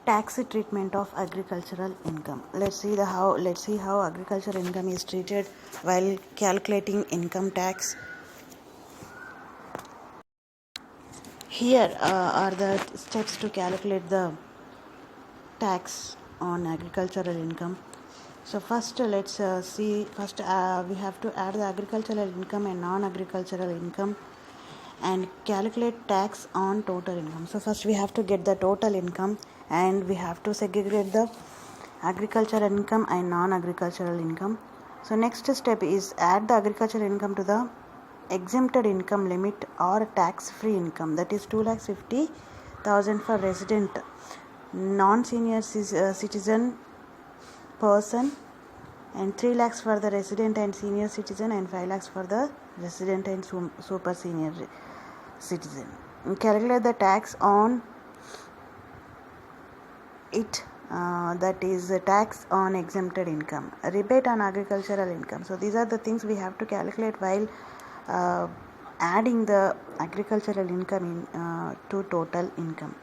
Tax treatment of agricultural income. Let's see how agricultural income is treated while calculating income tax. Here are the steps to calculate the tax on agricultural income. So first let's see first we have to add the agricultural income and non-agricultural income and calculate tax on total income. So first we have to get the total income and we have to segregate the agricultural income and non-agricultural income. So next step is add the agricultural income to the exempted income limit or tax-free income, that is 2,50,000 for resident non-senior citizen person and 3 lakhs for the resident and senior citizen and 5 lakhs for the resident and super senior citizen. Calculate the tax on it, that is tax on exempted income, rebate on agricultural income. So these are the things we have to calculate while adding the agricultural income in to total income.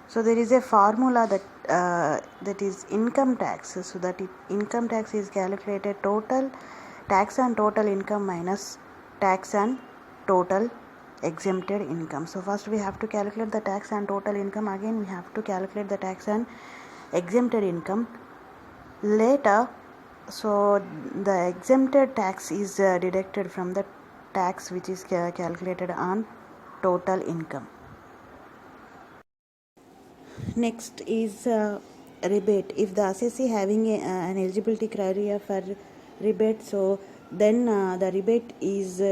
So there is a formula that is income tax. So that income tax is calculated total tax on total income minus tax on total exempted income. So first we have to calculate the tax on total income. Again we have to calculate the tax on exempted income. Later, so the exempted tax is deducted from the tax which is calculated on total income. Next is rebate. If the assessee having an eligibility criteria for rebate, so then the rebate is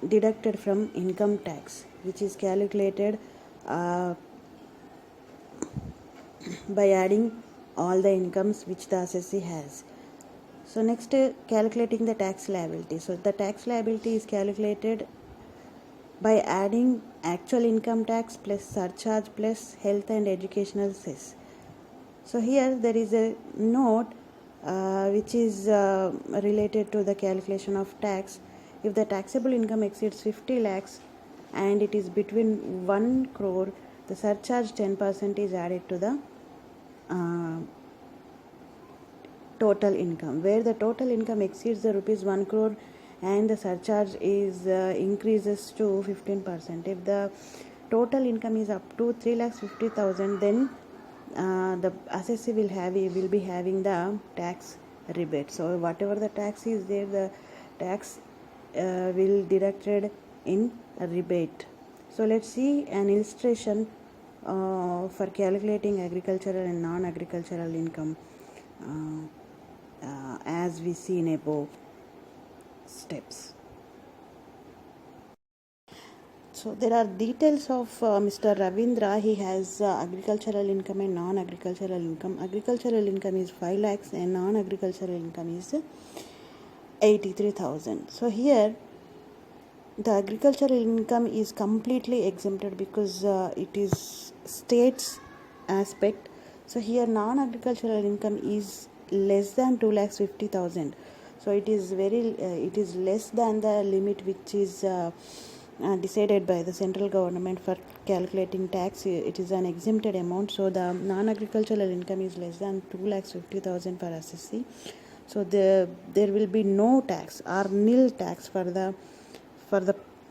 deducted from income tax, which is calculated by adding all the incomes which the assessee has. So next, calculating the tax liability. So the tax liability is calculated by adding actual income tax plus surcharge plus health and educational cess. So here there is a note which is related to the calculation of tax. If the taxable income exceeds 50 lakhs and it is between 1 crore, the surcharge 10% is added to the total income. Where the total income exceeds the rupees 1 crore and the surcharge is increases to 15%. If the total income is up to 3,50,000, then the assessee will be having the tax rebate. So whatever the tax is there, the tax will deducted in a rebate. So let's see an illustration for calculating agricultural and non-agricultural income as we see in above steps. So there are details of Mr. Ravindra. He has agricultural income and non-agricultural income. Agricultural income is 5 lakhs and non-agricultural income is 83,000. So here the agricultural income is completely exempted because it is state's aspect. So here non-agricultural income is less than 2,50,000. So it is less than the limit which is decided by the central government for calculating tax. It is an exempted amount. So the non-agricultural income is less than 2,50,000 per assessee. So there will be no tax or nil tax for the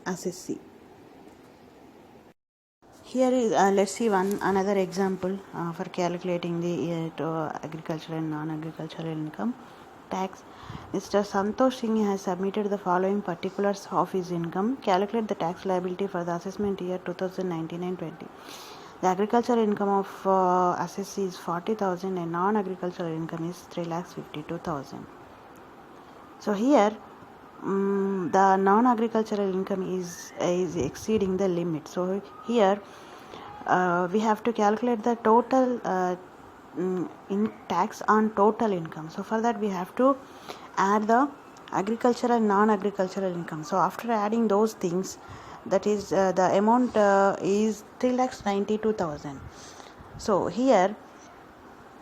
assessee. Here is let's see another example for calculating the agricultural and non-agricultural income tax. Mr. Santosh Singh has submitted the following particulars of his income. Calculate the tax liability for the assessment year 2019 and 20. The agricultural income of assessee is 40,000 and non-agricultural income is 3,52,000. So here the non-agricultural income is exceeding the limit. So here we have to calculate the total in tax on total income. So for that we have to add the agricultural and non-agricultural income. So after adding those things, that is the amount is 3,92,000. So here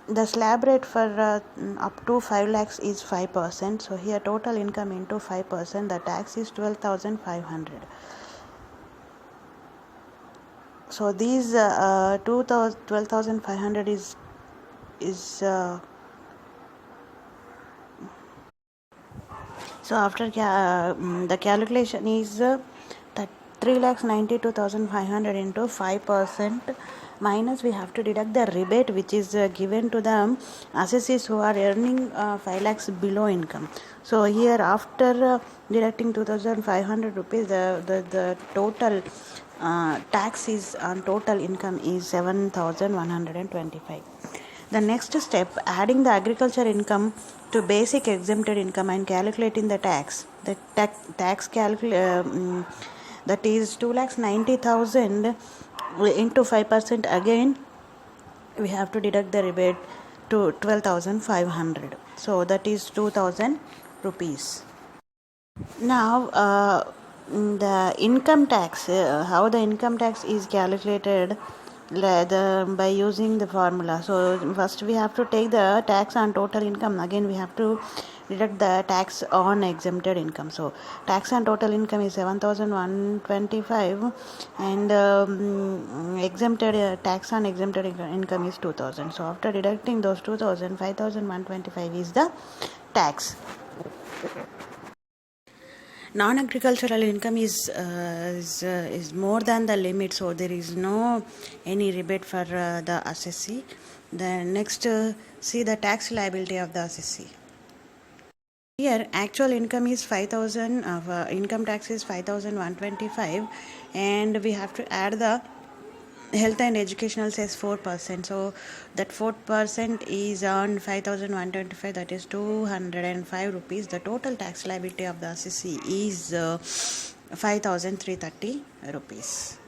the slab rate for up to 5 lakhs is 5%. So here total income into 5%, the tax is 12,500. So these 12,500 is is so after the calculation is that 3,92,500 into 5% minus we have to deduct the rebate which is given to the assessees who are earning 5 lakhs below income. So here after deducting 2,500 rupees, the total tax is on total income is 7,125. The next step, adding the agriculture income to basic exempted income and calculating the tax. The tax that is 2,90,000 into 5%. Again, we have to deduct the rebate to 12,500. So that is 2,000 rupees. Now, the income tax, how the income tax is calculated by using the formula. So first we have to take the tax on total income. Again we have to deduct the tax on exempted income. So tax on total income is 7,125 and exempted tax on exempted income is 2,000. So after deducting those 2,000, 5,125 is the tax. Non-agricultural income is more than the limit, so there is no any rebate for the assessee. Then next, see the tax liability of the assessee. Here actual income is 5,000. Income tax is 5,125, and we have to add the health and educational says 4%. So that 4% is on 5,125, that is 205 rupees. The total tax liability of the assessee is 5,330 rupees.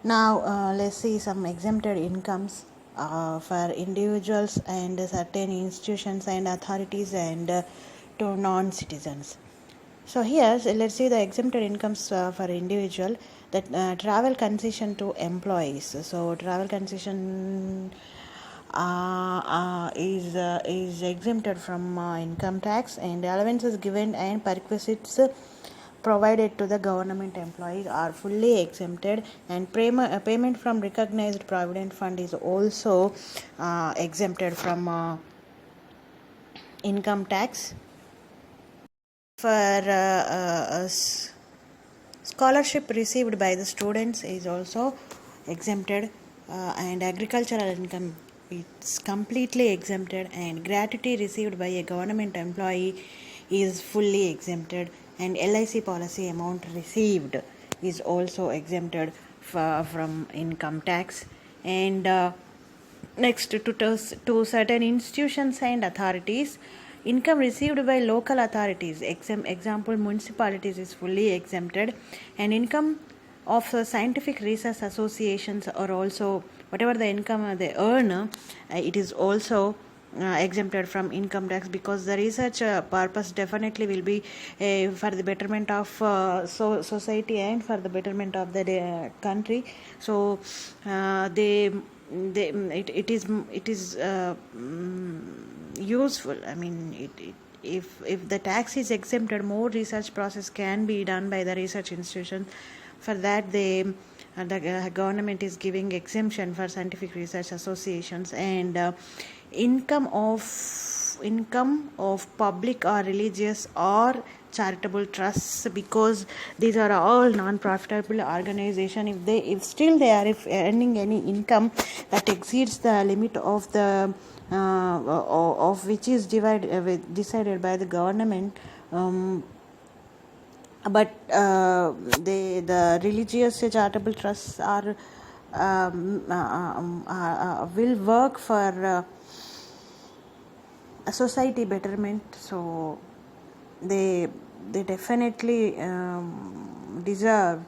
Now let's see some exempted incomes for individuals and certain institutions and authorities and to non-citizens. So here let's see the exempted incomes for individual. That travel concession to employees. So travel concession is exempted from income tax, and allowances given and perquisites provided to the government employees are fully exempted, and payment from recognized provident fund is also exempted from income tax. For scholarship received by the students is also exempted, and agricultural income is completely exempted, and gratuity received by a government employee is fully exempted, and LIC policy amount received is also exempted from income tax. And next, to certain institutions and authorities, income received by local authorities, example municipalities, is fully exempted, and income of scientific research associations are also, whatever the income they earn, it is also exempted from income tax, because the research purpose definitely will be for the betterment of society and for the betterment of the country. So it is useful. I mean, if the tax is exempted, more research process can be done by the research institution. For that, the government is giving exemption for scientific research associations, and income of public or religious or charitable trusts, because these are all non-profitable organization. If still they are earning any income that exceeds the limit of the of which is decided by the government, but the religious charitable trusts are will work for society betterment. So they definitely deserve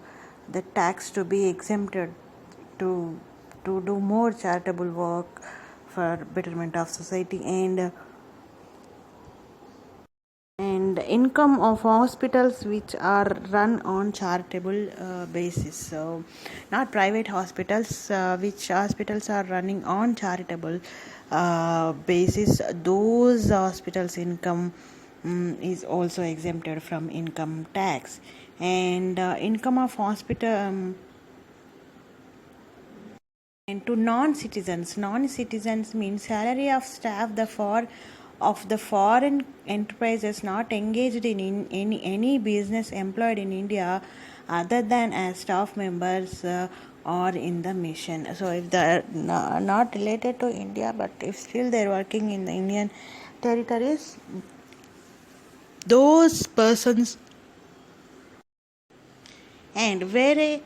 the tax to be exempted to do more charitable work for betterment of society. And income of hospitals which are run on charitable basis. So not private hospitals, which hospitals are running on charitable basis, those hospitals income is also exempted from income tax. And income of hospital And to non-citizens means salary of staff of the foreign enterprises not engaged in any business employed in India other than as staff members or in the mission. So if they are not related to India, but if still they are working in the Indian territories, those persons, and where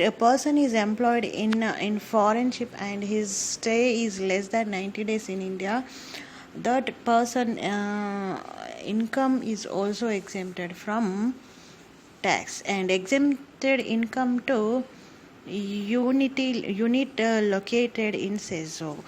a person is employed in foreignship and his stay is less than 90 days in India, that person income is also exempted from tax. And exempted income to unit located in CESO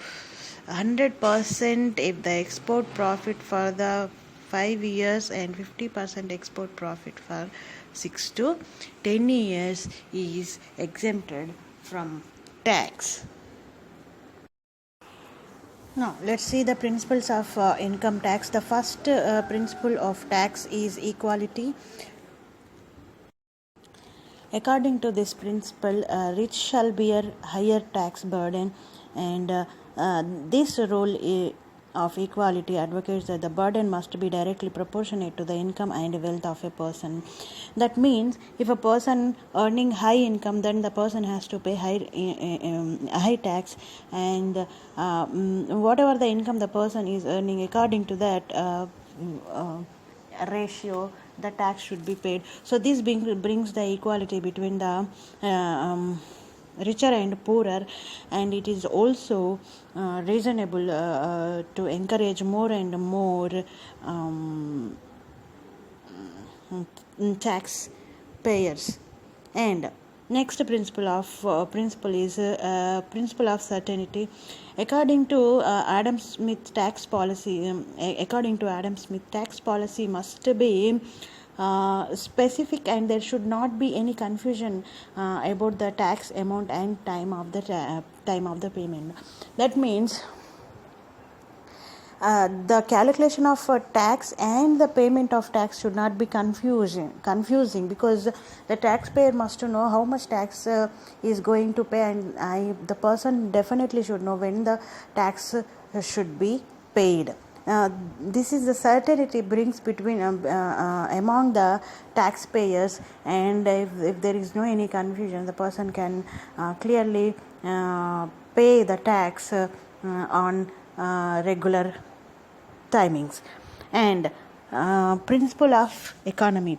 100% if the export profit for the 5 years and 50% export profit for 6 to 10 years is exempted from tax. Now let's see the principles of income tax. The first principle of tax is equality. According to this principle, rich shall bear higher tax burden, and this rule of equality advocates that the burden must be directly proportionate to the income and wealth of a person. That means if a person earning high income, then the person has to pay high tax, and whatever the income the person is earning, according to that ratio, the tax should be paid. So this brings the equality between the richer and poorer, and it is also reasonable to encourage more and more tax payers. And next principle is principle of certainty. According to Adam Smith tax policy, must be specific, and there should not be any confusion about the tax amount and time of the payment. That means the calculation of tax and the payment of tax should not be confusing, because the taxpayer must know how much tax is going to pay, and the person definitely should know when the tax should be paid. This is the certainty brings between among the taxpayers, and if there is no any confusion, the person can clearly pay the tax on regular timings. And principle of economy.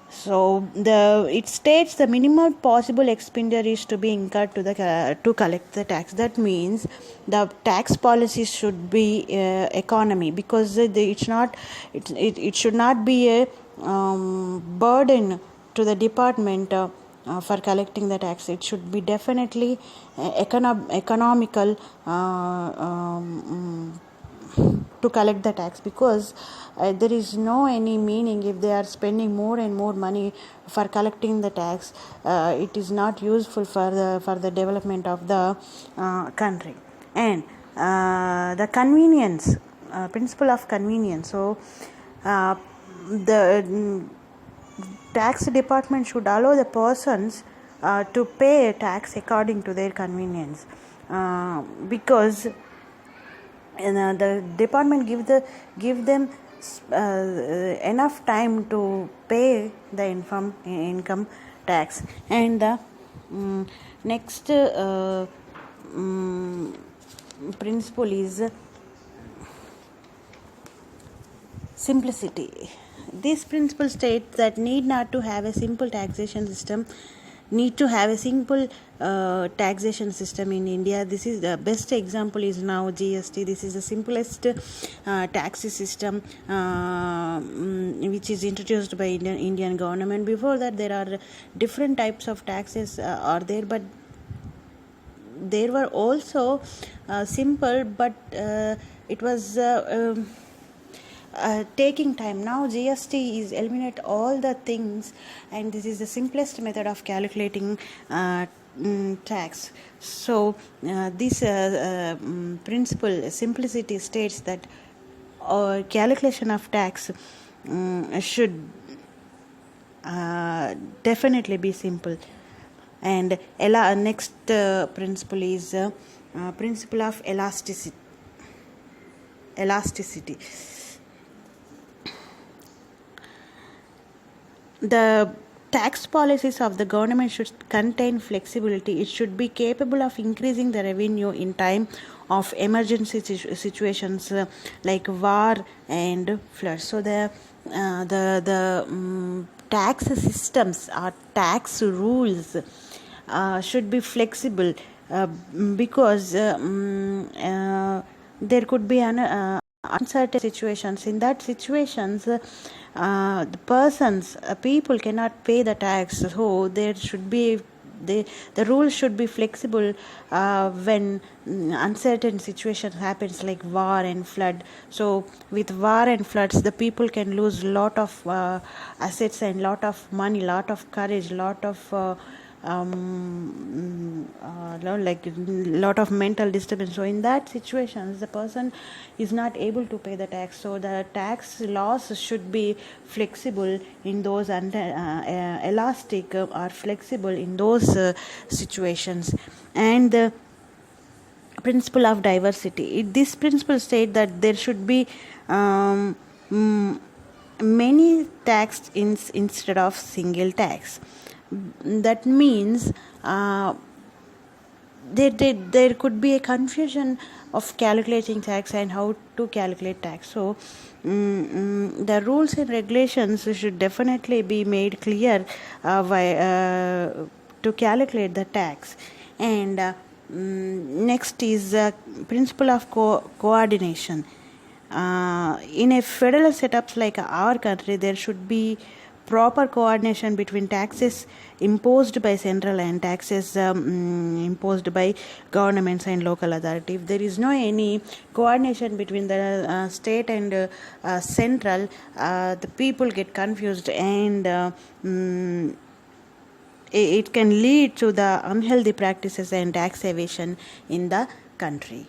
So it states the minimum possible expenditure is to be incurred to collect the tax. That means the tax policy should be economy, because it should not be a burden to the department for collecting the tax. It should be definitely economical to collect the tax, because there is no any meaning if they are spending more and more money for collecting the tax. It is not useful for the development of the country. And the convenience, principle of convenience. So the tax department should allow the persons to pay tax according to their convenience, because the department give them enough time to pay the income tax. And the next principle is simplicity. This principle states that need not to have a simple taxation system in India. This is the best example is now GST. This is the simplest tax system which is introduced by Indian government. Before that, there are different types of taxes are there, but there were also simple, but it was taking time. Now GST is eliminate all the things, and this is the simplest method of calculating tax. So this principle simplicity states that calculation of tax should definitely be simple. And next principle is principle of elasticity. The tax policies of the government should contain flexibility. It should be capable of increasing the revenue in time of emergency situations like war and floods. So the tax systems or tax rules should be flexible because there could be uncertain situations. In that situations, people cannot pay the tax, so there should be the rules should be flexible when uncertain situations happens like war and flood. So with war and floods, the people can lose lot of assets and lot of money, lot of courage, lot of like lot of mental disturbance. So in that situations, the person is not able to pay the tax. So the tax laws should be flexible in those elastic or flexible in those situations. And the principle of diversity, this principle states that there should be many tax instead of single tax. That means there could be a confusion of calculating tax and how to calculate tax. So the rules and regulations should definitely be made clear to calculate the tax. And next is principle of coordination. In a federal setups like our country, there should be proper coordination between taxes imposed by central and taxes imposed by governments and local authority. If there is no any coordination between the state and central, the people get confused, and it can lead to the unhealthy practices and tax evasion in the country.